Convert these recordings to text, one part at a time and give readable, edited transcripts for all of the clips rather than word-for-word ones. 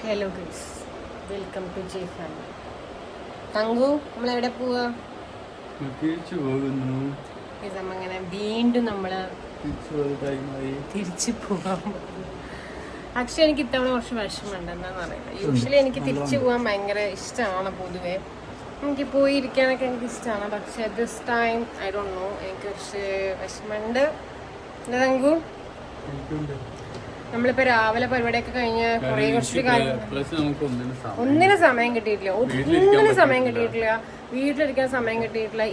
Hello guys, welcome to J family. Thanku, നമ്മളെവിടെ പോവാ? തിരിച്ചു പോകുന്നു. അങ്ങനെ വീണ്ടും നമ്മള് തിരിച്ചു പോവാൻ. പക്ഷെ എനിക്ക് ഇത്തവണ കുറച്ച് വിഷമമുണ്ട്. എന്താണെന്ന് അറിയില്ല. യൂഷ്വലി എനിക്ക് തിരിച്ചു പോകാൻ ഭയങ്കര ഇഷ്ടമാണ്. പൊതുവെ എനിക്ക് പോയിരിക്കാനൊക്കെ എനിക്ക് ഇഷ്ടമാണ്. പക്ഷെ this time I don't know, എനിക്ക് കുറച്ച് വിഷമമുണ്ട്. എന്താ തങ്കു? നമ്മളിപ്പോ രാവിലെ പരിപാടിയൊക്കെ കഴിഞ്ഞ് കുറെ കുറച്ചൊരു കാര്യം ഒന്നിനും സമയം കിട്ടിയിട്ടില്ല. വീട്ടിലിരിക്കാൻ സമയം കിട്ടിയിട്ടില്ല.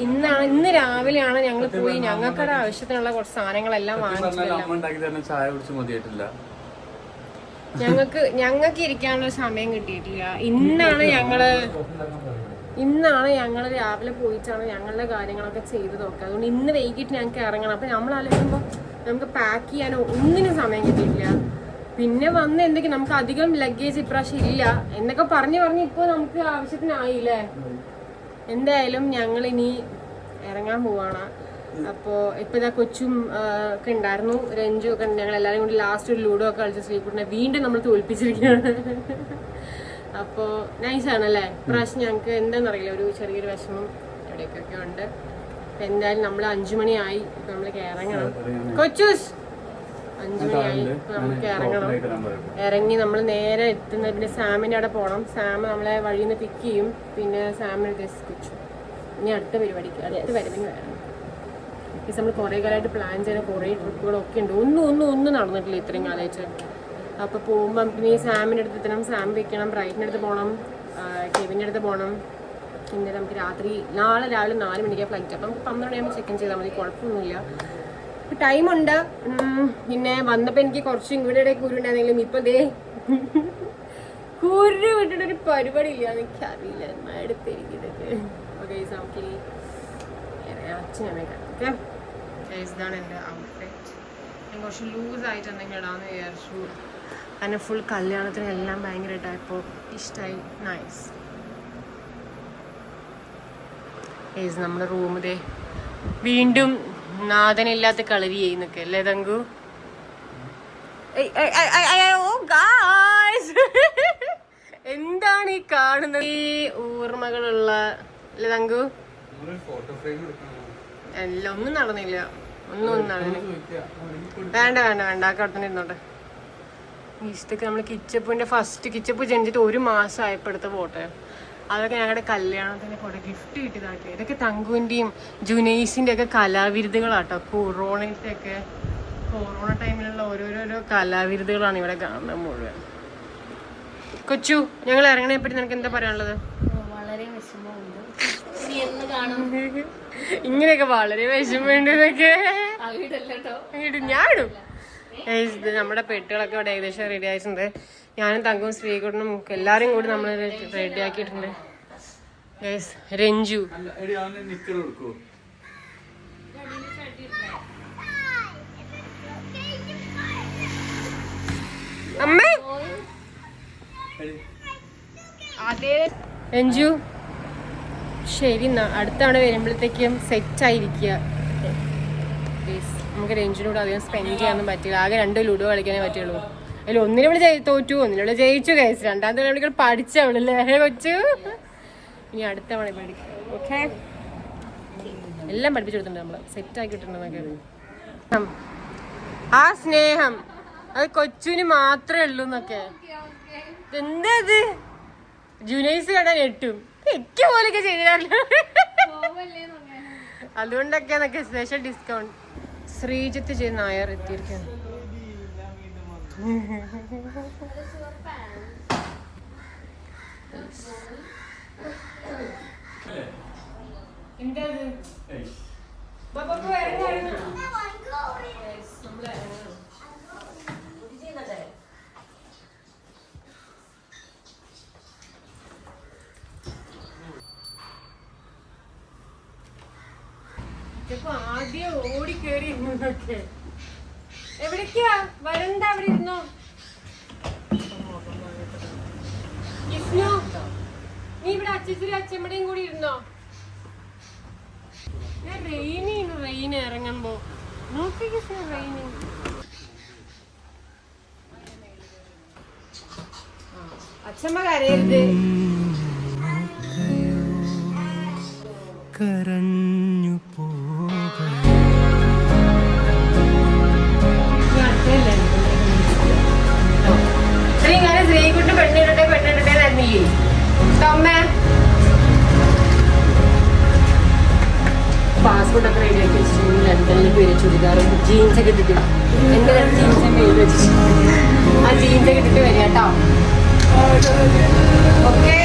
ഇന്ന് രാവിലെയാണ് ഞങ്ങൾ പോയി ഞങ്ങൾക്കടെ ആവശ്യത്തിനുള്ള കുറച്ച് സാധനങ്ങളെല്ലാം വാങ്ങിച്ചിട്ടില്ല. ഞങ്ങൾക്ക് ഇരിക്കാനുള്ള സമയം കിട്ടിയിട്ടില്ല. ഇന്നാണ് ഞങ്ങള് രാവിലെ പോയിട്ടാണ് ഞങ്ങളുടെ കാര്യങ്ങളൊക്കെ ചെയ്ത് നോക്കുക. അതുകൊണ്ട് ഇന്ന് വൈകിട്ട് ഞങ്ങൾക്ക് ഇറങ്ങണം. അപ്പൊ നമ്മൾ ആലോചിക്കുമ്പോൾ നമുക്ക് പാക്ക് ചെയ്യാനോ ഒന്നിനും സമയം കിട്ടിയിട്ടില്ല. പിന്നെ വന്ന് എന്തൊക്കെയാ, നമുക്ക് അധികം ലഗേജ് ഇപ്രാവശ്യം ഇല്ല എന്നൊക്കെ പറഞ്ഞ് ഇപ്പൊ നമുക്ക് ആവശ്യത്തിനായില്ലേ. എന്തായാലും ഞങ്ങൾ ഇനി ഇറങ്ങാൻ പോവാണ്. അപ്പോ ഇപ്പൊ ഇതാ കൊച്ചും ഒക്കെ ഉണ്ടായിരുന്നു, രഞ്ജു ഒക്കെ ഉണ്ട്. ഞങ്ങൾ എല്ലാവരും കൂടി ലാസ്റ്റ് ഒരു ലൂഡോ ഒക്കെ കളിച്ച് ശ്രീകുട്ടിനെ വീണ്ടും നമ്മൾ തോൽപ്പിച്ചിരിക്കുകയാണ്. അപ്പോ നൈസാണല്ലേ. ഇപ്രാവശ്യം ഞങ്ങൾക്ക് എന്താണെന്നറിയില്ല, ഒരു ചെറിയൊരു വിഷമം എവിടേക്കൊക്കെ ഉണ്ട്. അപ്പൊ എന്തായാലും നമ്മൾ 5 മണിയായി. ഇപ്പൊ നമ്മൾക്ക് ഇറങ്ങണം. കൊച്ചൂസ് 5 മണിയായി. ഇപ്പൊ നമുക്ക് ഇറങ്ങണം. ഇറങ്ങി നമ്മൾ നേരെ എത്തുന്നത് പിന്നെ സാമിന്റെ അവിടെ പോകണം. സാം നമ്മളെ വഴിയിൽ നിന്ന് പിക്ക് ചെയ്യും. പിന്നെ സാമിന് കൊച്ചു ഇനി അടുത്ത പരിപാടിക്ക് അടുത്ത വരവിന് വരണം. മീൻസ് നമ്മൾ കുറേ കാലമായിട്ട് പ്ലാൻ ചെയ്യുന്ന കുറേ ട്രിപ്പുകളൊക്കെ ഉണ്ട്. ഒന്നും നടന്നിട്ടില്ല ഇത്രയും കാലമായിട്ട്. അപ്പോൾ പോകുമ്പോൾ നമുക്ക് ഈ സാമിൻ്റെ അടുത്ത് എത്തണം, സാം വെക്കണം, ബ്രൈറ്റിൻ്റെ അടുത്ത് പോകണം, കെവിൻ്റെ അടുത്ത് പോകണം. പിന്നെ നമുക്ക് നാളെ രാവിലെ 4 മണിക്കാണ് ഫ്ലൈറ്റ്. അപ്പം 12 മണിയാകുമ്പോൾ ചെക്ക് ഇൻ ചെയ്താൽ മതി, കുഴപ്പമൊന്നുമില്ല. ടൈമുണ്ട്. പിന്നെ വന്നപ്പോൾ എനിക്ക് കുറച്ച് ഇങ്ങോട്ട് കുരു ഉണ്ടായിരുന്നെങ്കിലും ഇപ്പം ദേ കുരു വിട്ടിട്ടൊരു പരിപാടി ഇല്ല. എനിക്കറിയില്ല അടുത്തിരിക്കും ഇതൊക്കെ. ഓക്കെ, നമുക്കിനി അച്ഛനമ്മ ഓക്കെ. ഇതാണ് എൻ്റെ ഔട്ട്ഫിറ്റ്. ഞാൻ കുറച്ച് ലൂസായിട്ട് എന്തെങ്കിലും ഇടാമെന്ന് വിചാരിച്ചു. കാരണം ഫുൾ കല്യാണത്തിനെല്ലാം ഭയങ്കരമായിട്ടായപ്പോൾ ഇഷ്ടമായി. നൈസ്. നമ്മുടെ റൂമിലെ വീണ്ടും നാഥനില്ലാത്ത കളരി ചെയ്യുന്നൊക്കെ അല്ലേ തങ്കു? എന്താണ് ഈ കാണുന്നത്? ഈ ഓർമ്മകളുള്ള അല്ലേ തങ്കു? എല്ലാം ഒന്നും നടന്നില്ല. ഒന്നും നടന്നില്ല. വേണ്ട അവിടെ തന്നെ ഇരുന്നോട്ടെ. ഇതൊക്കെ നമ്മൾ കിച്ചപ്പ് ജനിച്ചിട്ട് 1 മാസം ആയപ്പോൾ എടുത്ത ഫോട്ടോ. അതൊക്കെ ഞങ്ങളുടെ കല്യാണത്തിന് കൂടെ ഗിഫ്റ്റ് കിട്ടിയതായിട്ട്. ഇതൊക്കെ തങ്കുവിൻ്റെയും ജുനൈസിൻ്റെ ഒക്കെ കലാവിരുദ്ധകളാട്ടോ. കൊറോണ ടൈമിലുള്ള ഓരോരോ കലാവിരുദ്ധകളാണ് ഇവിടെ കാണുന്നത് മുഴുവൻ. കൊച്ചു, ഞങ്ങൾ ഇറങ്ങണേപ്പറ്റി നിനക്ക് എന്താ പറയാനുള്ളത്? വളരെ വിഷമമുണ്ട്. ഇങ്ങനെയൊക്കെ വളരെ വിഷമമുണ്ടെന്നൊക്കെ ഞാനിടും. നമ്മുടെ പെട്ടുകളൊക്കെ ഇവിടെ ഏകദേശം റെഡി ആയിട്ടുണ്ട്. ഞാനും തങ്കവും ശ്രീകുട്ടനും എല്ലാരും കൂടി നമ്മൾ റെഡി ആക്കിയിട്ടുണ്ട്. രഞ്ജു അമ്മേ, അതെ രഞ്ജു. ശരി, അടുത്ത തവണ വരുമ്പോഴത്തേക്കും സെറ്റായിരിക്കുക. നമുക്ക് രഞ്ജിനോട് അധികം സ്പെൻഡ് ചെയ്യാനൊന്നും പറ്റില്ല. ആകെ 2 ലൂഡോ കളിക്കാനേ പറ്റുള്ളൂ. അതിൽ ഒന്നിനോട് തോറ്റു, ഒന്നിനോട് ജയിച്ചു. കേസ് രണ്ടാമത്തെ വിളികൾ പഠിച്ചവളല്ലേ കൊച്ചു. ഇനി അടുത്ത തവണ പഠിക്കാം. ഓക്കെ, എല്ലാം പഠിപ്പിച്ചു കൊടുത്തിട്ടുണ്ട്, നമ്മള് സെറ്റ് ആക്കിയിട്ടുണ്ടെന്നൊക്കെ. ആ സ്നേഹം അത് കൊച്ചുവിന് മാത്രമേ ഉള്ളൂ എന്നൊക്കെ. എന്താ ഇത്? ജുനൈസ് കണ്ടാൽ ഞെട്ടും. എനിക്ക് പോലൊക്കെ ചെയ്തില്ല. അതുകൊണ്ടൊക്കെ special discount. Sreejith J Nair എത്തിയിരിക്കുന്നു. ആദ്യം ഓടിക്കേറി ഇരുന്നൊക്കെ എവിടേക്കാ വരണ്ട, അവിടെ ഇരുന്നോ. നീ ഇവിടെ അച്ഛമ്മടെയും കൂടി ഇരുന്നോ. ഞാൻ റെയിൻ ഇറങ്ങുമ്പോ നോക്കി റെയിൻ അച്ഛമ്മ കരയരുത്. കരഞ്ഞു ഇത്രയും കാലം ശ്രീകുട്ടി പെണ്ണിടട്ടെ നന്ദിയേ അമ്മേ. പാസ്പോർട്ട് ഒക്കെ റെഡി ആക്കി വെച്ചിട്ട് ലണ്ടനിലേക്ക് വരെ ചുരിദാറും ജീൻസ് ഒക്കെ ഇട്ടിട്ട് എന്റെ രണ്ട് ജീൻസ് എഴുതി വെച്ചിട്ട് ആ ജീൻസ് ഒക്കെ ഇട്ടിട്ട് വരിക കേട്ടോ. Okay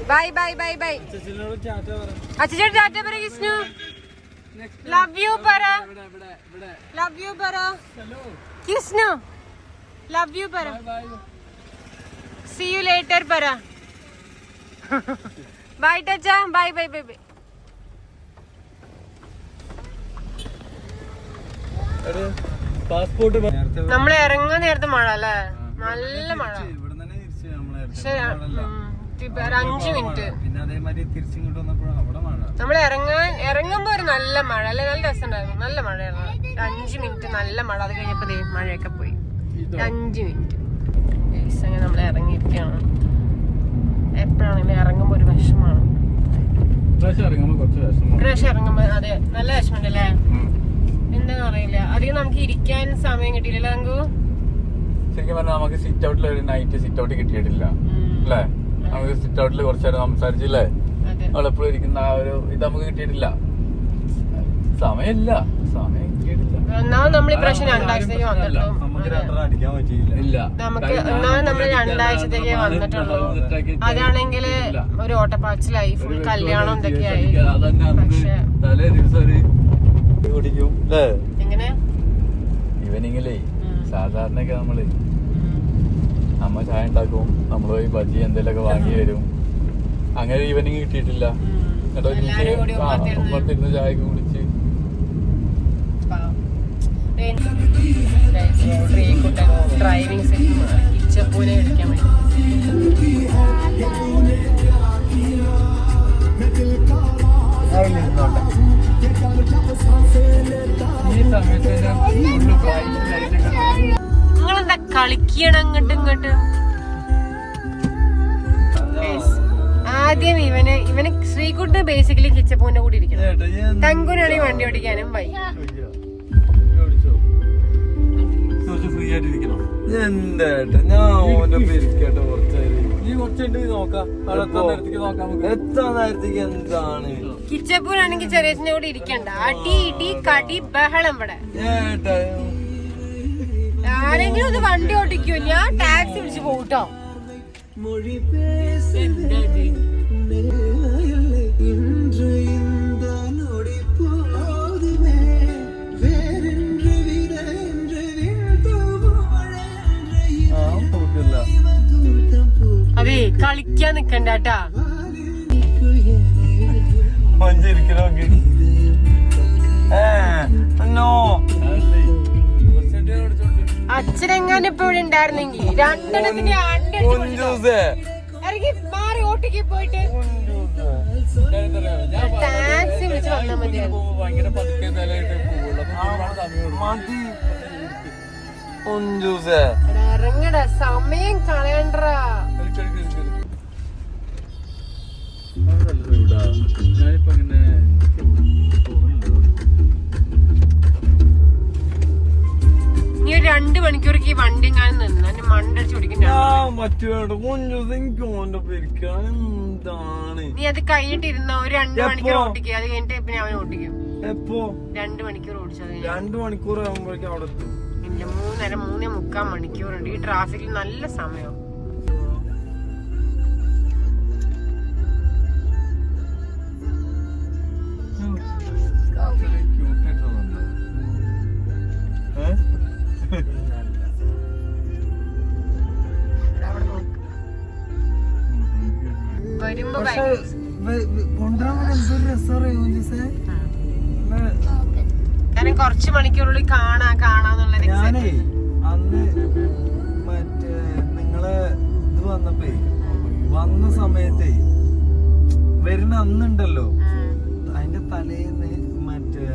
bye bye bye bye. അച്ഛനോട് ടാറ്റ പറ കിസ്നു. ലവ് യു പറ. ലവ് യു പറ കിസ്നു. ലവ് യു പറ. സീ യു ലേറ്റർ പറ. ബൈ ടച്ച. Bye bye bye bye. Passport നമ്മൾ ഇറങ്ങാൻ നേരത്തെ മഴ അല്ലേ, നല്ല മഴ. പക്ഷെ 5 മിനിറ്റ് നമ്മൾ ഇറങ്ങുമ്പോ ഒരു നല്ല മഴ അല്ലെ, നല്ല രസമുണ്ടായിരുന്നു, നല്ല മഴയായിരുന്നു. 5 മിനിറ്റ് നല്ല മഴ, അത് കഴിഞ്ഞപ്പോ മഴയൊക്കെ പോയി. 5 മിനിറ്റ് അങ്ങനെ നമ്മൾ ഇറങ്ങിയിരിക്കുകയാണ്. എപ്പോഴാണെങ്കിലും ഇറങ്ങുമ്പോ ഒരു വിഷമാണ്. പ്രാവശ്യം ഇറങ്ങുമ്പോ അതെ നല്ല വിഷമുണ്ട് അല്ലേ, എന്താന്ന് അറിയില്ല. അധികം നമുക്ക് ഇരിക്കാൻ സമയം കിട്ടിയില്ല. നമുക്ക് ശരിക്കും പറഞ്ഞാൽ നമുക്ക് സിറ്റ് ഔട്ടിൽ ഒരു നൈറ്റ് സിറ്റ് ഔട്ട് കിട്ടിയിട്ടില്ല അല്ലേ. നമുക്ക് സിറ്റ് ഔട്ടിൽ കുറച്ചു നേരം സംസാരിച്ചില്ലേ, നമ്മളെപ്പോഴും ഇരിക്കുന്ന ആ ഒരു ഇത് നമുക്ക് കിട്ടിയിട്ടില്ല. സമയമില്ല, സമയം കിട്ടിയിട്ടില്ല. ഒന്നാമത് നമ്മൾ ഈ പ്രാവശ്യം 2 ആഴ്ചത്തേക്ക് വന്നിട്ടുള്ളൂ. നമ്മൾ 2 ആഴ്ചത്തേക്ക് വന്നിട്ടുള്ളൂ. അതാണെങ്കിൽ ഒരു ഓട്ടപ്പാച്ചിലായി, ഫുൾ കല്യാണം എന്തൊക്കെയായി. പക്ഷെ എങ്ങനെ ഈവനിങ്ങിലേ സാധാരണയൊക്കെ നമ്മള് അമ്മ ചായ ഉണ്ടാക്കും, നമ്മള് പോയി ബജ്ജി എന്തെങ്കിലുമൊക്കെ വാങ്ങി വരും. അങ്ങനെ ഈവനിങ് കിട്ടിയിട്ടില്ല. പുറത്തിരുന്ന് ചായക്ക് കുടിച്ച് ഡ്രൈവിംഗ് സെറ്റ് ഇച്ചപ്പൂനെ എടുക്കാൻ വേണ്ടി നിങ്ങളെന്താ കളിക്കണം അങ്ങോട്ടും ഇങ്ങോട്ടും. ആദ്യം ഇവന് ശ്രീകുട്ട് ബേസിക്കലി കിച്ചപ്പൂന്റെ കൂടി ഇരിക്കണം. തങ്കുനാണെങ്കിൽ വണ്ടി ഓടിക്കാനും വൈ. ഫ്രീ ആയിട്ടിരിക്കണം. എന്താ ഞാൻ എത്ര നേരത്തേക്ക് എന്താണ് കിച്ചപ്പൂനാണെങ്കിൽ ചെറിയച്ഛന്റെ കൂടെ ഇരിക്കണ്ട. അടി ഇടി കടി ബഹളം. ഇവിടെ ആരെങ്കിലും ഒന്ന് വണ്ടി ഓടിക്കൂ, ഞാൻ ടാക്സി വിളിച്ച് പോട്ടോ. അതെ കളിക്കാൻ നിക്കണ്ടാട്ടാ. അച്ഛനെങ്ങാനും ഇപ്പൊ ഇവിടെ ഉണ്ടായിരുന്നെങ്കിൽ 2 ഇറങ്ങി മാറി ഓട്ടിക്ക് പോയിട്ട് ടാക്സി വിളിച്ച് വന്നാൽ മതിയായിരുന്നു. ഇറങ്ങട, സമയം കളയണ്ട. നീ ഒരു 2 മണിക്കൂർക്ക് ഈ വണ്ടി ഞാൻ നിന്ന് മണ്ടടിച്ച് പിടിക്കണ്ട. പറ്റൂല കുഞ്ചൂസ്, എനിക്ക് ഓന്റെ പേരിക്കാൻ എന്താണ്. നീ അത് കഴിഞ്ഞിട്ടിരുന്ന ഒരു 2 മണിക്കൂർ ഓട്ടിക്കുക. അത് കഴിഞ്ഞിട്ട് പിന്നെ അവൻ ഓട്ടിക്കും. എപ്പോ 2 മണിക്കൂർ ഓടിച്ചത്. 2 മണിക്കൂർ ആകുമ്പോഴേക്കും അവിടെ എത്തും. ഇല്ല, 3.5 മണിക്കൂറുണ്ട്. ഈ ട്രാഫിക്കിൽ നല്ല സമയം. വരുമ്പോ കാരണം കുറച്ച് മണിക്കൂറുള്ളിൽ കാണാന്നുള്ള. ഞാനേ അന്ന് മറ്റേ നിങ്ങളെ ഇത് വന്ന സമയത്തേ വരുന്ന അന്നുണ്ടല്ലോ, അതിന്റെ തലേന്ന് മറ്റേ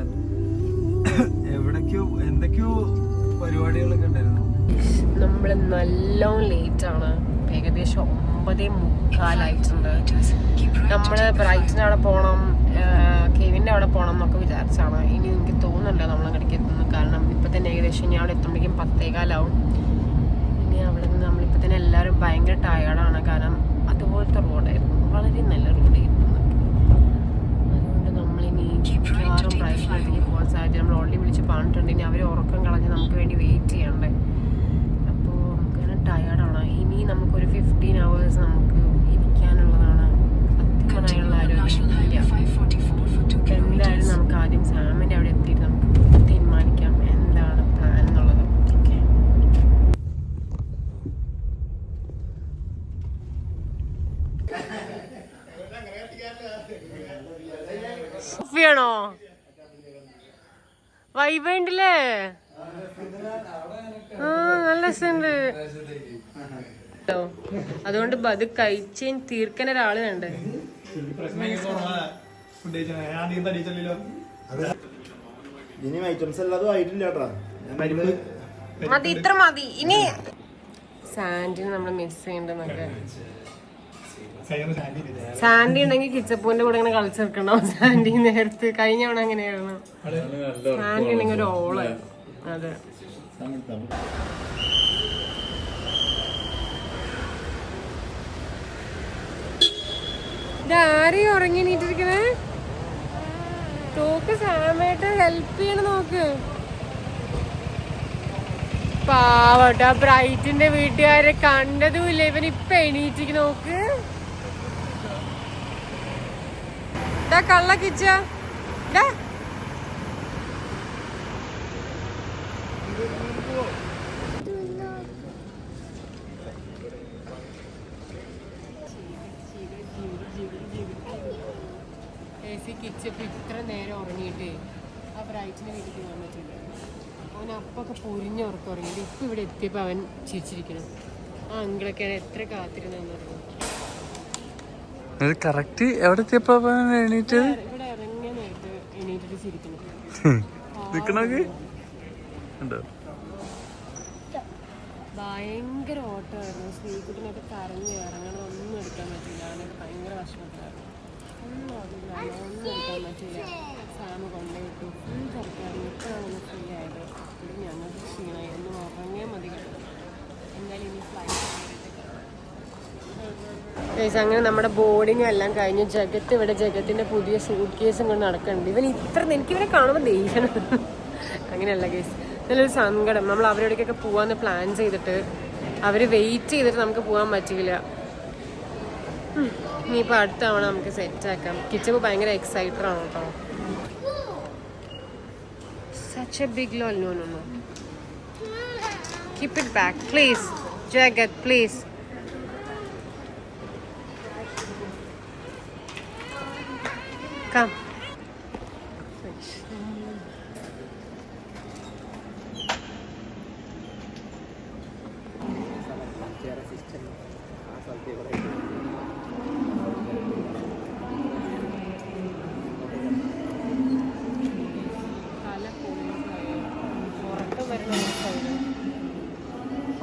എവിടേക്കോ എന്തൊക്കെയോ പരിപാടികളൊക്കെ ഉണ്ടായിരുന്നു. നമ്മള് നല്ലോണം ലേറ്റ് ആണ്. ഏകദേശം 9:45 നമ്മള് ബ്രൈറ്റിന് അവിടെ പോണം, കെവിന്റെ അവിടെ പോണം എന്നൊക്കെ വിചാരിച്ചാണ്. ഇനി എനിക്ക് തോന്നുന്നില്ല നമ്മളങ്ങടേക്ക് എത്തുന്നു. കാരണം ഇപ്പൊ തന്നെ ഏകദേശം ഞാൻ അവിടെ എത്തുമ്പോഴേക്കും 10:15 ഇനി അവിടെ നിന്ന് നമ്മളിപ്പോ തന്നെ എല്ലാവരും ഭയങ്കര ടയേർഡാണ്. കാരണം അതുപോലത്തെ റോഡായിരുന്നു, വളരെ നല്ല റോഡായിരുന്നു. അതുകൊണ്ട് നമ്മളിനി കാറും ബ്രൈറ്റിനടുത്തേക്ക് പോകാൻ സാഹചര്യം നമ്മൾ ഓൾറെഡി വിളിച്ച് പറഞ്ഞിട്ടുണ്ട്. ഇനി അവർ ഉറക്കം കളഞ്ഞ് നമുക്ക് വേണ്ടി വെയിറ്റ് ചെയ്യണ്ടേ. അപ്പോൾ നമുക്ക് ടയേർഡാണ്. ഇനി നമുക്കൊരു 15 hours നമുക്ക് ഇരിക്കാനുള്ളതാണ്. സത്യമായുള്ള ആരോഗ്യം. എന്തായാലും നമുക്ക് ആദ്യം സാമിൻ്റെ അവിടെ എത്തിയിട്ട് നമുക്ക് തീരുമാനിക്കാം എന്താണ് പ്ലാൻ എന്നുള്ളത്. ണോ വൈബുണ്ടല്ലേ? നല്ല രസമുണ്ട്. അതുകൊണ്ട് അത് കഴിച്ച് തീർക്കാൻ ഒരാള് വേണ്ട. മതി, ഇത്ര മതി. ഇനി സാൻഡിന് നമ്മള് മിസ് ചെയ്യണ്ടെന്നൊക്കെ. സാൻഡി ഉണ്ടെങ്കിൽ കിച്ചപ്പൂന്റെ കൂടെ ഇങ്ങനെ കളിച്ചെടുക്കണോ? സാൻഡി നേരത്തെ കഴിഞ്ഞ തവണ അങ്ങനെയായിരുന്നു. സാൻഡി ഉണ്ടെങ്കിൽ ഒരു ഓള്. അതെ, ഇതാരെയും ഉറങ്ങി നീട്ടിരിക്കണേ. തോക്ക് സാമായിട്ട് ഹെൽപ്പ് ചെയ്യണ നോക്ക്. പാവട്ട ബ്രൈറ്റിന്റെ വീട്ടുകാരെ കണ്ടതുമില്ല. ഇവൻ ഇപ്പൊ എണീറ്റിക്ക് നോക്ക്. കള്ള കിച്ച കിച്ചപ്പ് ഇത്ര നേരം ഉറങ്ങിയിട്ടേ ആ ബ്രൈറ്റിന്റെ വീട്ടിൽ പോകാൻ പറ്റില്ല. അവൻ അപ്പൊക്കെ പൊരിഞ്ഞ് ഉറക്കം ഉറങ്ങിയിട്ട് ഇപ്പൊ ഇവിടെ എത്തിയപ്പോ അവൻ ചിരിച്ചിരിക്കണം. ആ അങ്കിളൊക്കെയാണ് എത്ര കാത്തിരുന്നെന്ന് പറഞ്ഞു. കറക്റ്റ് എവിടെ എത്തിയപ്പോ എണീറ്റ് ഇവിടെ ഇറങ്ങിയ നേരത്തെ എണീറ്റിട്ട് ചിരിക്കണം. ഭയങ്കര ഓട്ടമായിരുന്നു. ശ്രീകുട്ടിനൊക്കെ കരഞ്ഞ് ഇറങ്ങണം, ഒന്നും എടുക്കാൻ പറ്റില്ല. അവനൊക്കെ ഭയങ്കര വിഷമത്തിലായിരുന്നു. ഒന്നും എടുക്കാൻ പറ്റില്ല. സാമ കൊണ്ടുപോയിട്ടു ഫുൾ തിരക്കായിരുന്നു. എപ്പോഴാണ് ഒന്ന് ഫ്രീ ആയത്. ഇവിടെ ഞങ്ങൾക്ക് ക്ഷീണമായി, ഒന്നും ഉറങ്ങിയാൽ മതി. എന്തായാലും ഇനി ഫ്ലൈറ്റ് അങ്ങനെ നമ്മുടെ ബോർഡിങ് എല്ലാം കഴിഞ്ഞു. ജഗത്ത് ഇവിടെ ജഗത്തിന്റെ പുതിയ സൂട്ട് കേസും കൊണ്ട് നടക്കുന്നുണ്ട്. ഇവൻ ഇത്ര എനിക്കിവരെ കാണുമ്പോൾ ദേഷ്യം. അങ്ങനെയല്ല കേസ്, നല്ലൊരു സങ്കടം. നമ്മൾ അവരോടേക്കൊക്കെ പോവാന്ന് പ്ലാൻ ചെയ്തിട്ട് അവർ വെയിറ്റ് ചെയ്തിട്ട് നമുക്ക് പോകാൻ പറ്റില്ല. ഇനിയിപ്പോൾ അടുത്ത തവണ നമുക്ക് സെറ്റാക്കാം. കിച്ചപ്പ് ഭയങ്കര എക്സൈറ്റഡ് ആണ് കേട്ടോ. Such a big lol. No. Keep it back, please. Jagat, please. Come.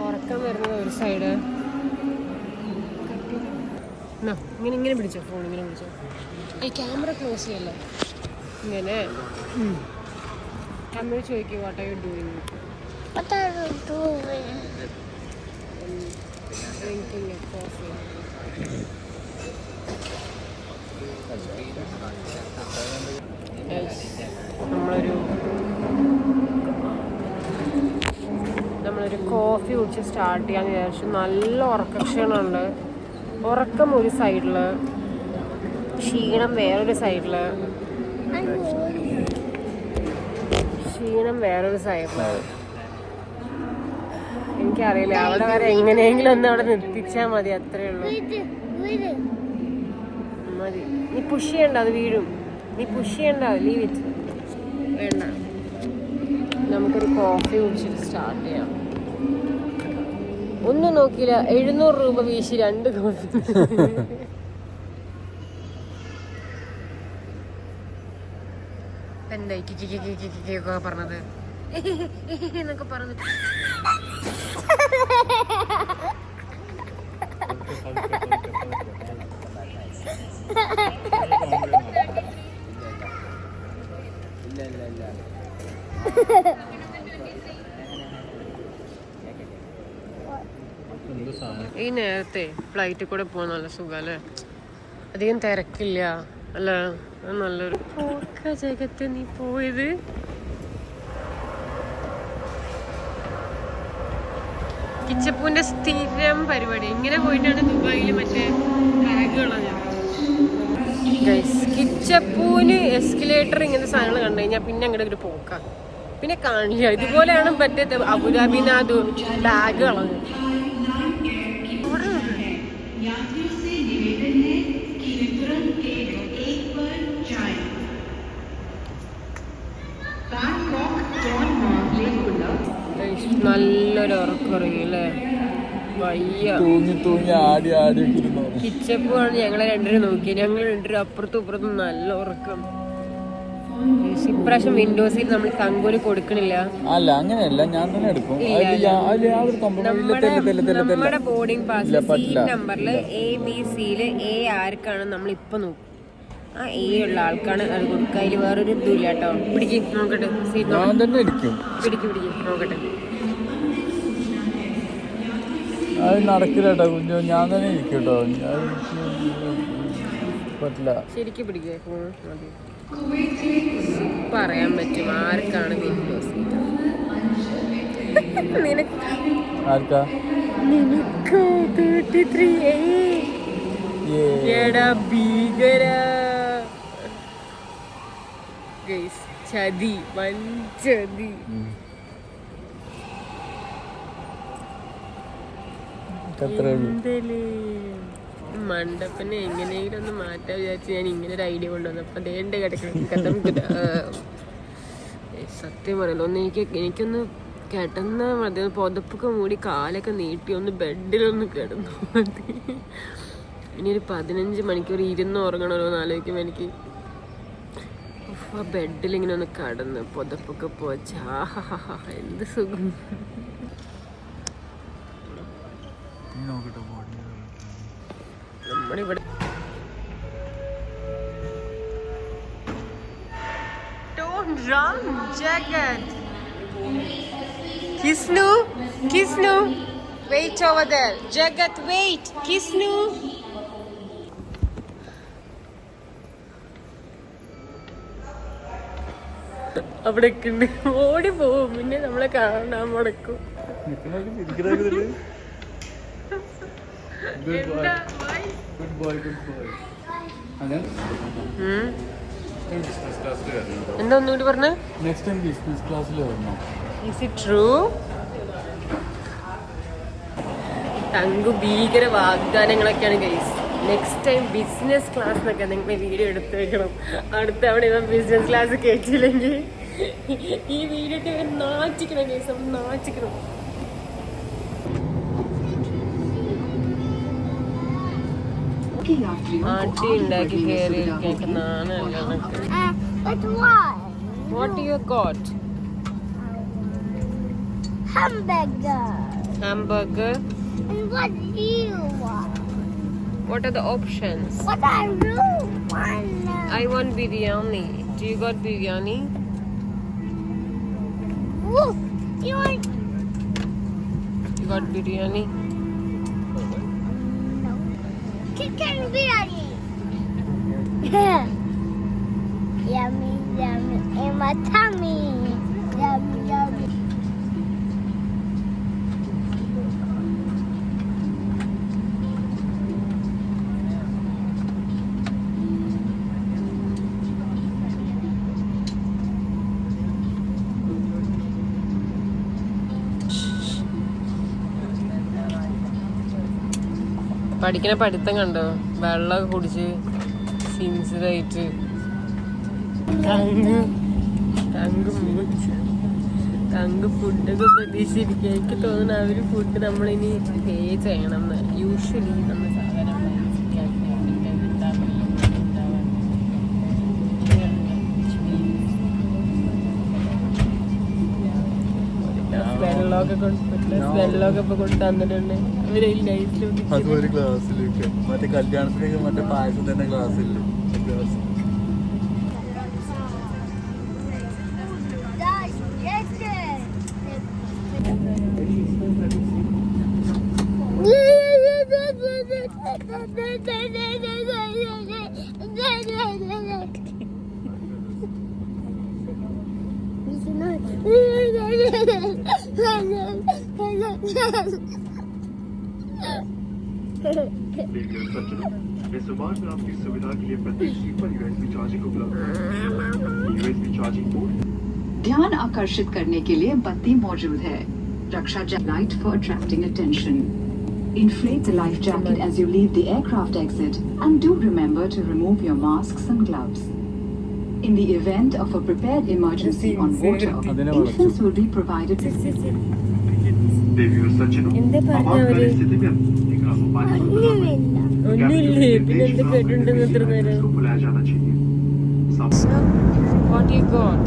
ഉറക്കം വരുന്നത് ഒരു സൈഡ്. ഇങ്ങനെ പിടിച്ചോ, ഫോൺ ഇങ്ങനെ പിടിച്ചോ. ഈ ക്യാമറ ക്ലോസ് ചെയ്യല്ലോ. ഇങ്ങനെ അമ്മ ചോദിക്കും what are you doing. drinking a coffee. Yes. നമ്മളൊരു കോഫി കുടിച്ച് സ്റ്റാർട്ട് ചെയ്യാന്ന് വിചാരിച്ചു. നല്ല ഉറക്കക്ഷീണമുണ്ട്. ഉറക്കം ഒരു സൈഡിൽ, ക്ഷീണം വേറൊരു സൈഡിൽ. എനിക്കറിയില്ല, അവിടെ വരെ എങ്ങനെയെങ്കിലും ഒന്ന് അവിടെ നിർത്തിച്ചാൽ മതി, അത്രേ ഉള്ളൂ. മതി, നീ പുഷ് ചെയ്യണ്ട, അത് വീഴും. നീ പുഷ് ചെയ്യണ്ട, ലീവ് ഇറ്റ്. വേണ്ട, നമുക്കൊരു കോഫി കുടിച്ചിട്ട് സ്റ്റാർട്ട് ചെയ്യാം. ഒന്നും നോക്കിയില്ല, 700 രൂപ വീശി 2 കോഫി. എന്തായി കിക്കൊക്കെ പറഞ്ഞത് എന്നൊക്കെ പറഞ്ഞിട്ട് ഈ നേരത്തെ ഫ്ലൈറ്റിൽ കൂടെ പോകാൻ നല്ല സുഖല്ലേ, അധികം തിരക്കില്ല അല്ല. നല്ലൊരു ജഗത്ത് നീ പോയത്. കിച്ചപ്പൂന്റെ സ്ഥിരം പരിപാടി ഇങ്ങനെ പോയിട്ടാണ് ദുബായിൽ മറ്റേ ബാഗുകളാണ്. കിച്ചപ്പൂന് എസ്കലേറ്റർ ഇങ്ങനത്തെ സാധനങ്ങൾ കണ്ടു കഴിഞ്ഞാൽ പിന്നെ അങ്ങോട്ട് ഒരു പോക്കാം, പിന്നെ കാണില്ല. ഇതുപോലെയാണ് മറ്റേ അബുദാബിനാഥ് ബാഗുകളാണ്. നല്ലൊരു ഉറക്കുറങ്ങില്ലേ, വയ്യ. കിച്ചപ്പുമാണ് ഞങ്ങളെ രണ്ടുപേരും നോക്കി. ഞങ്ങൾ രണ്ടുപേരും അപ്പുറത്തും ഇപ്പുറത്തും നല്ല ഉറക്കം. ഇപ്രാവശ്യം വിൻഡോസിൽ നമ്മൾ തങ്കൂന് കൊടുക്കണില്ല. അല്ല അങ്ങനെയല്ല, ഞാൻ തന്നെ എടുക്കും. നമ്മുടെ ബോർഡിംഗ് പാസ് സീറ്റ് നമ്പറിൽ ABCയിൽ A ആർക്കാണ് നമ്മൾ ഇപ്പൊ നോക്കും. ആ A ഉള്ള ആൾക്കാണ് അത് കൊടുക്കുക. അതിൽ വേറൊരു ഇതും ഇല്ല കേട്ടോ. പിടിക്ക് നോക്കട്ടെ, സീറ്റ് പിടിക്ക് നോക്കട്ടെ. അത് നടക്കില്ല കേട്ടോ കുഞ്ഞു, ഞാൻ തന്നെ ഇരിക്കും കേട്ടോ. പറ്റില്ല, ശരിക്കും പിടിക്കുക. പറയാൻ പറ്റും ആർക്കാണ് വിൻഡോ സീറ്റ്. ആർക്കാ? നിനക്കോ 33A. എടാ ഭീകര ചതി, വഞ്ചതി. മണ്ടപ്പനെ എങ്ങനെയെങ്കിലും ഒന്ന് മാറ്റാൻ വിചാരിച്ച് ഞാൻ ഇങ്ങനെ ഒരു ഐഡിയ കൊണ്ടുവന്നപ്പോ ദേണ്ട കിടക്കണം. സത്യം പറയല്ലോ, എനിക്കൊന്ന് കിടന്നാ മതി. പുതപ്പൊക്കെ മൂടി കാലൊക്കെ നീട്ടി ഒന്ന് ബെഡിലൊന്ന് കിടന്നു മതി. ഇനി ഒരു 15 മണിക്കൂർ ഇരുന്ന് ഉറങ്ങണമല്ലോ എന്ന് ആലോചിക്കുമ്പോൾ എനിക്ക് ആ ബെഡിലിങ്ങനെ ഒന്ന് കടന്ന് പുതപ്പൊക്കെ പോച്ചാ എന്ത് സുഖം. നമ്മളിവിടെ Don't run, Jagat. Kisnu, wait over there. Jagat, wait. Kisnu. അവിടെ ഓടി പോവും, പിന്നെ നമ്മളെ കാണാൻ മുടക്കും. എന്താ ഒന്നുകൂടി പറഞ്ഞേ? Is it true? തങ്കു ഭീകര വാഗ്ദാനങ്ങളൊക്കെയാണ് guys. Next time business class എന്നൊക്കെ നിങ്ങൾ വീഡിയോ എടുത്ത് വെക്കണം. അടുത്ത തവണ ഇവൻ ബിസിനസ് ക്ലാസ് കേട്ടില്ലെങ്കിൽ ഈ വീഡിയോ ഒക്കെ നാച്ചിക്കണം ഗൈസ്, നാച്ചിക്കണം. ആട്ടി ഉണ്ടാക്കി കയറി കേൾക്കുന്നതാണ്. What do you got? Hamburger. And what do you want? What are the options? What are you want? I want biryani. Do you got biryani? Woo! You want? You got biryani? chicken biryani. Yummy, yummy in my tummy. Yummy, yummy. പഠിക്കണ പഠിത്തം കണ്ടോ, വെള്ളമൊക്കെ കുടിച്ച് സിൻസിയറായിട്ട് thank ഫുഡൊക്കെ പ്രതീക്ഷിച്ചിരിക്കുക. എനിക്ക് തോന്നുന്നു അവര് food നമ്മളിനി പേ ചെയ്യണം എന്ന്. യൂഷ്വലി നമ്മൾ സാധാരണ വെള്ളമൊക്കെ ഇപ്പൊ കൊണ്ട് തന്നിട്ടുണ്ട് അവര് ലൈഫിലോട്ട്. അതൊരു ഗ്ലാസ്സിലേക്ക് മറ്റേ കല്യാണത്തിലേക്ക് മറ്റേ പായസം തന്നെ ഗ്ലാസ്സില്ല ഗ്ലാസ്. इस समाज में आपकी सुविधा के लिए प्रत्येक सीट पर USB चार्जिंग उपलब्ध है। USB charging port. ध्यान आकर्षित करने के लिए बत्ती मौजूद है। रक्षा light for attracting attention. Inflate the life jacket as you leave the aircraft exit and do remember to remove your masks and gloves. In the event of a prepared emergency on water, infants will be provided. देवी और सज्जनों, आपातकालीन स्थिति में निकला हुआ पानी ഒന്നുമില്ലേ, പിന്നെ എന്ത് കേട്ടിട്ടുണ്ടെന്ന് എത്ര നേരം. को बुलाया जाना चाहिए। What you got?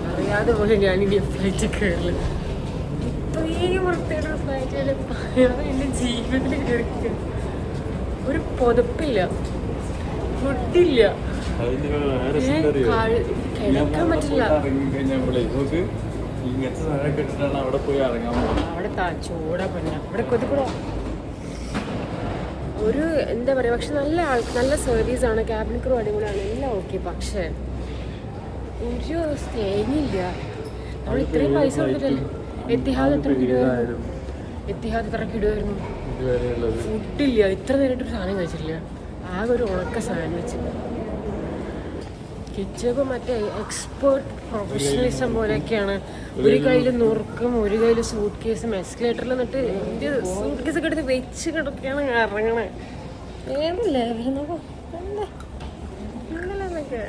അറിയാതെ പോലെ ഞാനിനി ഫ്ലൈറ്റ് കയറില്ല. ഇത്രയും വൃത്തിയുടെ ഫ്ലൈറ്റ് എൻ്റെ ജീവിതത്തിൽ കയറിക്ക. ഒരു പുതപ്പില്ല, ഫുഡില്ല, കിടക്കാൻ പറ്റില്ല. ഇങ്ങനത്തെ സാധനം കെട്ടിട്ടാണ് അവിടെ പോയി ഇറങ്ങാൻ പോകുന്നത്. അവിടെ ചൂടാ പഞ്ഞ, അവിടെ കൊതുകൂടാ. ഒരു എന്താ പറയുക, പക്ഷെ നല്ല സർവീസാണ്, ക്യാബിൻ ക്രൂ അടിപൊളിയാണ്, എല്ലാം ഓക്കെ. പക്ഷേ ഒരു സ്റ്റേയില്ല. നമ്മൾ ഇത്രയും പൈസ കൊടുത്തിട്ടല്ലേ. എത്തിഹാദ് എത്ര കിടുവായിരുന്നു, ഫുഡില്ല. ഇത്ര നേരിട്ടൊരു സാധനം കഴിച്ചില്ല. ആകെ ഒരു ഉണക്ക സാൻഡ്വിച്ച്. കിച്ചപ്പ് മറ്റേ എക്സ്പേർട്ട് പ്രൊഫഷണലിസം പോലെയൊക്കെയാണ്. ഒരു കയ്യിൽ നുറുക്കും, ഒരു കയ്യിൽ സൂട്ട് കേസും. എസ്കലേറ്ററിൽ നിന്നിട്ട് എൻ്റെ സൂട്ട് കേസൊക്കെ എടുത്ത് വെച്ച് കിടക്കുകയാണ് ഇറങ്ങണേ. ഏതല്ലേ നോക്കോ എന്താ ഇന്നലെന്നൊക്കെ.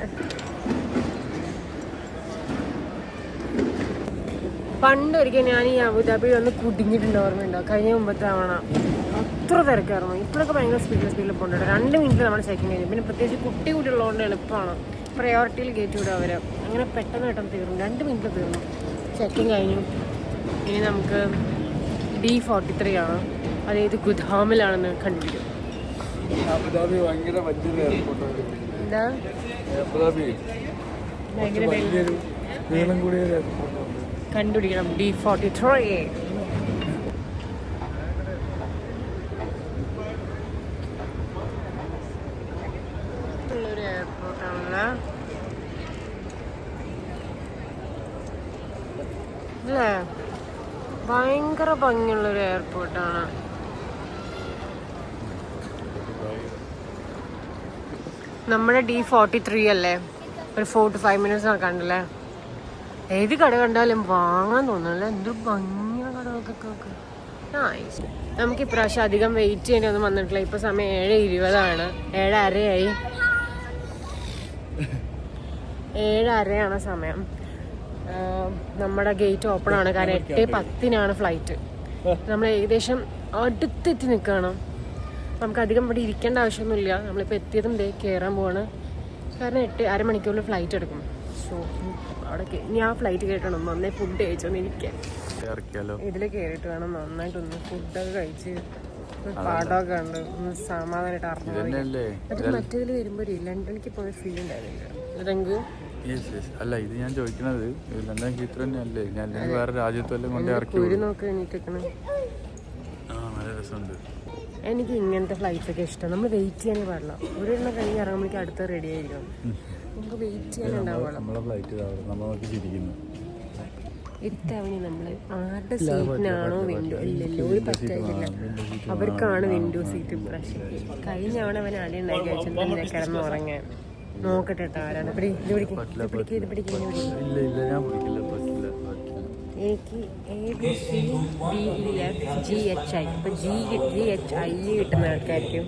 പണ്ടൊരിക്കൽ ഞാൻ ഈ അബുദാബി വന്ന് കുടുങ്ങിയിട്ടുണ്ട്, ഓർമ്മയുണ്ടോ? കഴിഞ്ഞ മുമ്പത്തെ തവണ അത്ര തിരക്കായിരുന്നു. ഇപ്പോഴൊക്കെ ഭയങ്കര സ്പീഡിൽ പോകുന്നുണ്ട്. 2 മിനിറ്റ് നമ്മൾ ചെക്കിങ് കഴിഞ്ഞു. പിന്നെ പ്രത്യേകിച്ച് കുട്ടി ഉള്ളതുകൊണ്ട് എളുപ്പമാണ്. പ്രയോറിറ്റിയിൽ കയറ്റി വിടും അവർ. അങ്ങനെ പെട്ടെന്ന് തീർന്നു, 2 മിനിറ്റിൽ തീർന്നു. ചെക്കിങ് കഴിഞ്ഞു. ഇനി നമുക്ക് D43 ആണ്, അതായത് ഗുദാമിലാണെന്ന് കണ്ടുപിടിക്കും. അബുദാബി ഭയങ്കര വലിയൊരു എയർപോർട്ടാണ്. എന്താ ഭയങ്കര നീളം കൂടിയ ഒരു എയർപോർട്ടാണ്. കണ്ടുപിടിക്കണം D43. ഉള്ളൊരു എയർപോർട്ടാണല്ലേ അല്ലേ? ഭയങ്കര ഭംഗിയുള്ളൊരു എയർപോർട്ടാണ്. നമ്മുടെ D43 അല്ലേ? ഒരു 4 to 5 minutes നടക്കാണ്ടല്ലേ? ഏത് കട കണ്ടാലും വാങ്ങാൻ തോന്നുന്നല്ലേ? എന്തൊരു ഭംഗിയുള്ള കടകൾക്കൊക്കെ. നമുക്ക് ഇപ്രാവശ്യം അധികം വെയിറ്റ് ചെയ്യേണ്ടി വന്നിട്ടില്ല. ഇപ്പൊ സമയം 7:20 7:30 7:30 സമയം. നമ്മുടെ ഗേറ്റ് ഓപ്പൺ ആണ്, കാരണം 8:10 ഫ്ലൈറ്റ്. നമ്മൾ ഏകദേശം അടുത്തെത്തി നിൽക്കണം. നമുക്ക് അധികം ഇവിടെ ഇരിക്കേണ്ട ആവശ്യമൊന്നുമില്ല. നമ്മളിപ്പോൾ എത്തിയതും കയറാൻ പോവാണ്, കാരണം 8 അരമണിക്കൂറിൽ ഫ്ലൈറ്റ് എടുക്കും. സോ അവിടെ ഞാൻ ഫ്ലൈറ്റ് കയറ്റണം, നന്നായി ഫുഡ് കഴിച്ചൊന്ന് ഇരിക്കാൻ. ഇതിൽ കയറിയിട്ട് വേണം നന്നായിട്ടൊന്ന് ഫുഡൊക്കെ കഴിച്ച് പാടമൊക്കെ ഉണ്ട്, ഒന്ന് സമാധാനമായിട്ട് അറിഞ്ഞു. മറ്റേതിൽ വരുമ്പോൾ ഒരു ലണ്ടനിലേക്ക് പോയ ഫീൽ ഉണ്ടായിരുന്നില്ല രംഗു? അല്ല, ഇത് ഞാൻ ചോദിക്കണത് ലണ്ടൻ ഹീത്രോ തന്നെയല്ലേ? ഞാൻ വേറെ രാജ്യത്തെല്ലാം കൊണ്ട് ഇറക്കി നോക്കി എണീറ്റിരിക്കണം. നല്ല രസമുണ്ട്. എനിക്ക് ഇങ്ങനത്തെ ഫ്ലൈറ്റ്സൊക്കെ ഇഷ്ടം. നമ്മൾ വെയിറ്റ് ചെയ്യാനേ പാടില്ല. ഒരെണ്ണം കഴിഞ്ഞ് ഇറങ്ങുമ്പോഴേക്കും അടുത്ത റെഡി ആയിരിക്കണം. നമുക്ക് വെയിറ്റ് ചെയ്യാനുണ്ടാവുള്ളൂ. നമ്മളെ ഫ്ലൈറ്റ് നമ്മൾ നോക്കി ചിരിക്കുന്നു. ഇത്തവണ നമ്മൾ ആരുടെ സീറ്റിനാണോ വിൻഡോ ഇല്ലല്ലോ, ഒരു പറ്റായില്ല. അവർക്കാണ് വിൻഡോ സീറ്റ്. പ്രാവശ്യം കഴിഞ്ഞ തവണ അവൻ ആദ്യം ഉണ്ടാക്കി വെച്ചിട്ടുണ്ട് കിടന്ന് ഉറങ്ങാൻ. നോക്കട്ടെ കേട്ടോ ആരാണ്. എനിക്ക് ABCDEFGHI. ഇപ്പൊ GHI കിട്ടുന്ന ആൾക്കാർക്കും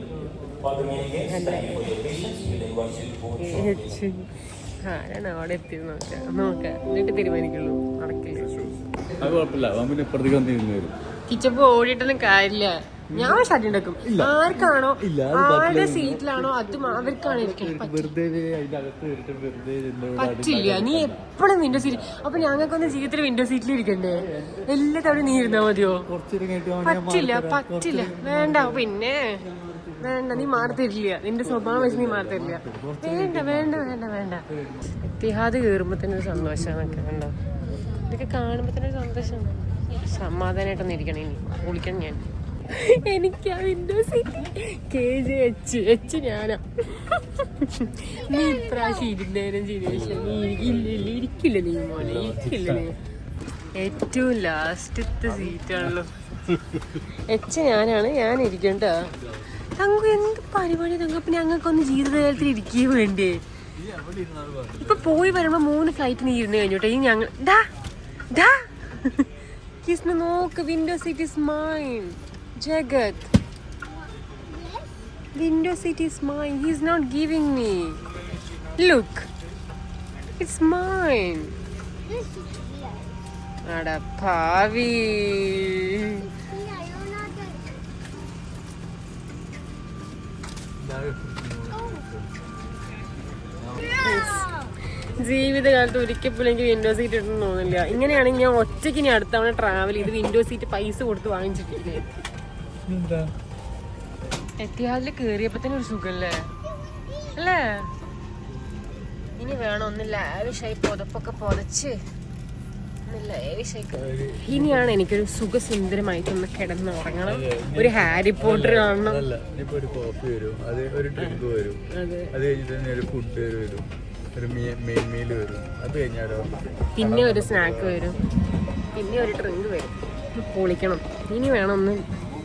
ആരാണ് അവിടെ എത്തിയത് നോക്കാം, എന്നിട്ട് തീരുമാനിക്കുള്ളൂ. നടക്കില്ല. കിച്ചപ്പ് ഓടിയിട്ടൊന്നും കാര്യമില്ല. ഞാൻ ഷർട്ട് ഉണ്ടാക്കും. ആർക്കാണോ ആരുടെ സീറ്റിലാണോ അത് അവർക്കാണ് ഇരിക്കണം. പറ്റില്ല. നീ എപ്പോഴും വിൻഡോ സീറ്റ്. അപ്പൊ ഞങ്ങൾക്കൊന്ന് ജീവിതത്തിൽ വിൻഡോ സീറ്റിൽ ഇരിക്കണ്ടേ? എല്ലാ തവണ നീ ഇരുന്നാ മതിയോ? പറ്റില്ല, പറ്റില്ല. വേണ്ട, പിന്നെ വേണ്ട. നീ മാറത്തിരില്ല. നിന്റെ സ്വഭാവം വെച്ച് നീ മാറത്തിരില്ല. വേണ്ട വേണ്ട വേണ്ട വേണ്ട. എത്തിഹാദ് കയറുമ്പോ തന്നെ ഒരു സന്തോഷമാണൊക്കെ. വേണ്ട, ഇതൊക്കെ കാണുമ്പോ തന്നെ ഒരു സന്തോഷമാണ്. സമാധാനമായിട്ടൊന്നും ഇരിക്കണം. ഇനി വിളിക്കണം ഞാൻ. എനിക്ക് ആ വിൻഡോ സീറ്റ് KGH ഞാനാ. നീ ഇപ്രാവശ്യം ഇരുന്നേരം ശരിയാ. നീ ഇരിക്കില്ല. നീ മോനെ ഇരിക്കില്ല. നീ ഏറ്റവും ലാസ്റ്റത്തെ സീറ്റാണല്ലോ. ഞാനാണ്. ഞാൻ ഇരിക്കണ്ട. തങ്കു എന്ത് പരിപാടി തങ്കു? അപ്പൊ ഞങ്ങൾക്കൊന്ന് ജീവിതകാലത്തിൽ ഇരിക്കുക വേണ്ടേ? ഇപ്പൊ പോയി വരുമ്പോ 3 ഫ്ലൈറ്റ് നീ ഇരുന്ന് കഴിഞ്ഞോട്ടെ. ഈ ഞങ്ങൾ കിസ്ന നോക്ക്, window seat is mine. Jagat, window seat is mine. He's not giving me. Look, it's mine. Ada Pavi. ജീവിതകാലത്ത് ഒരിക്കലും എനിക്ക് വിൻഡോ സീറ്റ് ഇട്ടൊന്നും തോന്നില്ല. ഇങ്ങനെയാണെങ്കിൽ ഞാൻ ഒറ്റയ്ക്ക് ഇനി അടുത്ത തവണ ട്രാവൽ ചെയ്ത് വിൻഡോ സീറ്റ് പൈസ കൊടുത്ത് വാങ്ങിച്ചിട്ടില്ലേ. എത്തിയാതിൽ കേറിയപ്പോ തന്നെ ഒരു സുഖല്ലേ അല്ലേ? ഇനി വേണം ഒന്ന് ലാവിഷായി പുതപ്പൊക്കെ പുതച്ച് ഇനിയാണ് എനിക്കൊരു സുഖസുന്ദരമായിട്ടൊന്ന് കിടന്ന് ഉറങ്ങണം. ഒരു ഹാരി പോട്ടർ കാണണം. ഒരു കോഫി വരും, ഒരു ഡ്രിങ്ക് വരും, അത് കഴിഞ്ഞിട്ട് ഒരു ഫുഡ് വരും, ഒരു മെയിൻ മീൽ വരും, അത് കഴിഞ്ഞാലോ പിന്നെ ഒരു സ്നാക്ക് വരും, പിന്നെ ഒരു ഡ്രിങ്ക് വരും. പൊളിക്കണം. ഇനി വേണം ഒന്ന്.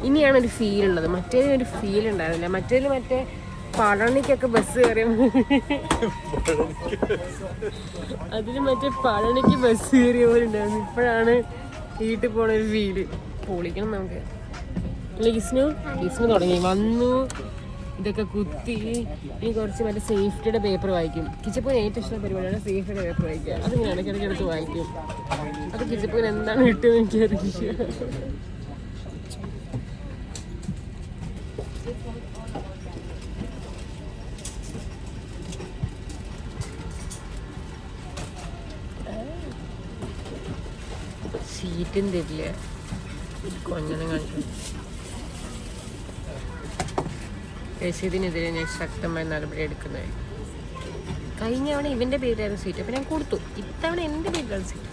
ഇനിയാണ് ഒരു ഫീൽ ഉള്ളത്. മറ്റേതിന് ഒരു ഫീൽ ഉണ്ടായിരുന്നില്ല. മറ്റേ പഴനിക്കൊക്കെ ബസ് കയറിയ അതിന് പഴനിക്ക് ബസ് കയറിയ പോലെ ഉണ്ടായിരുന്നു. ഇപ്പോഴാണ് വീട്ടിൽ പോണ ഒരു ഫീല്. പൊളിക്കണം നമുക്ക്. അല്ല ഗിസ്നു തുടങ്ങി വന്നു. ഇതൊക്കെ കുത്തി ഇനി കുറച്ച് സേഫ്റ്റിയുടെ പേപ്പർ വായിക്കും. കിച്ചപ്പൂന് ഏറ്റവും ഇഷ്ടം പരിപാടിയാണ് സേഫ്റ്റിയുടെ പേപ്പർ വായിക്കുക. അത് ഞാൻ ഇടയ്ക്കിടയ്ക്ക് വായിക്കും. അത് കിച്ചപ്പൂന് എന്താണ് കിട്ടുമെന്ന് എനിക്കറിയില്ല. സീറ്റും തരില്ല. കൊഞ്ഞനെ കാണിക്കും. രസീതിനെതിരെ ഞാൻ ശക്തമായ നടപടി എടുക്കുന്നത്. കഴിഞ്ഞ തവണ ഇവന്റെ പേരിലായിരുന്നു സീറ്റ്, അപ്പൊ ഞാൻ കൊടുത്തു. ഇത്തവണ എന്റെ പേരിലാണ് സീറ്റ്.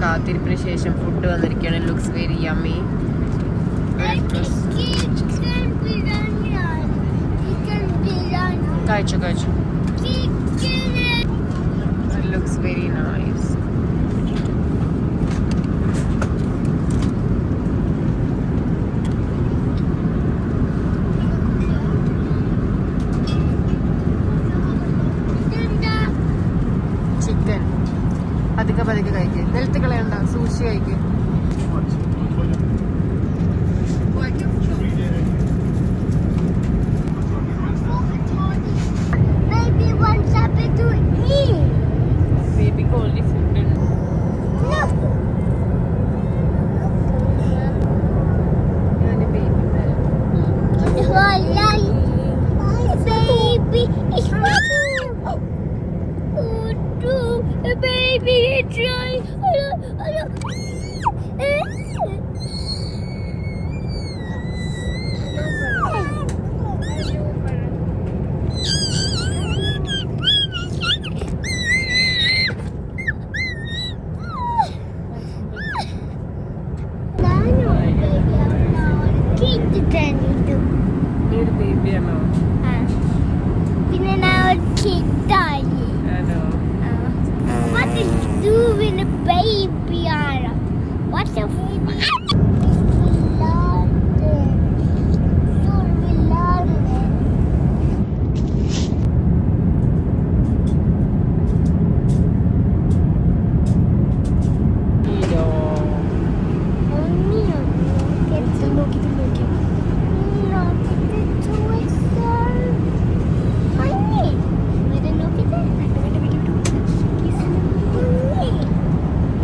കാത്തിരിപ്പിന് ശേഷം ഫുഡ് വന്നിരിക്കുകയാണ്. Looks very yummy. കഴിച്ചു കഴിച്ചു. Chicken. It looks very nice. Chicken പതുക്കെ പതുക്കെ കഴിക്കുക. നിലത്ത് കളയണ്ട, സൂക്ഷിച്ച് കഴിക്കുക. Maybe one something to eat. ബേബിക്ക് ഓൾറെഡി ഫുഡ് ഉണ്ട്. Look. ഞാൻ ബേബി തരാം. Baby, it's a baby, it's trying. നീ ഒരു ബേബിയാണോ? പിന്നെ ഞാൻ ഒരു കിട്ടായി. ആണോ? What is doing a baby ആണ്? What's a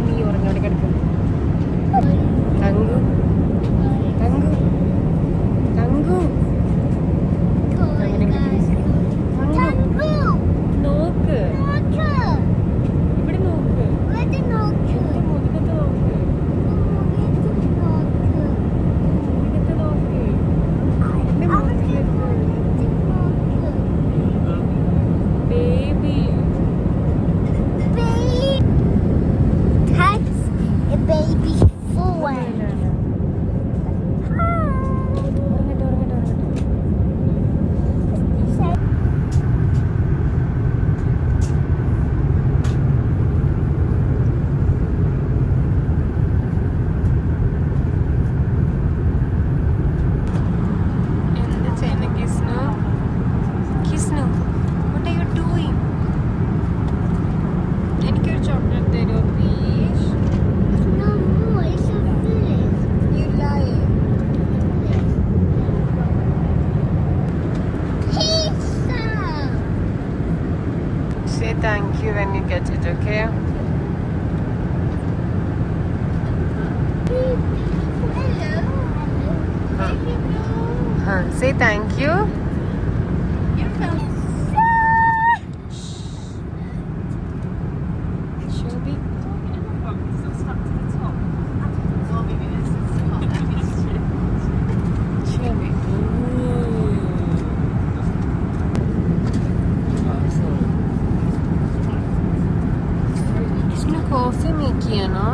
നീ ഉറങ്ങാതെ കിടക്കും. തങ്കു തങ്കു തങ്കു നോക്ക്, ഇവിടെ നോക്ക്, എന്റെ മുതുകത്ത് നോക്ക്, മുതുകത്ത് നോക്ക്, എന്റെ മുതുകത്ത്. Baby That's a baby four. എന്ത് ചെയ്യുന്നു Kisnu? Kisnu, what are you doing? എനിക്കൊരു ചോക്ലേറ്റ് തരുമോ please? No more, it's a village. You lie. Pizza. Say thank you when you get it, okay? Say thank you. Shelby. Shelby. इसने coffee make किया ना?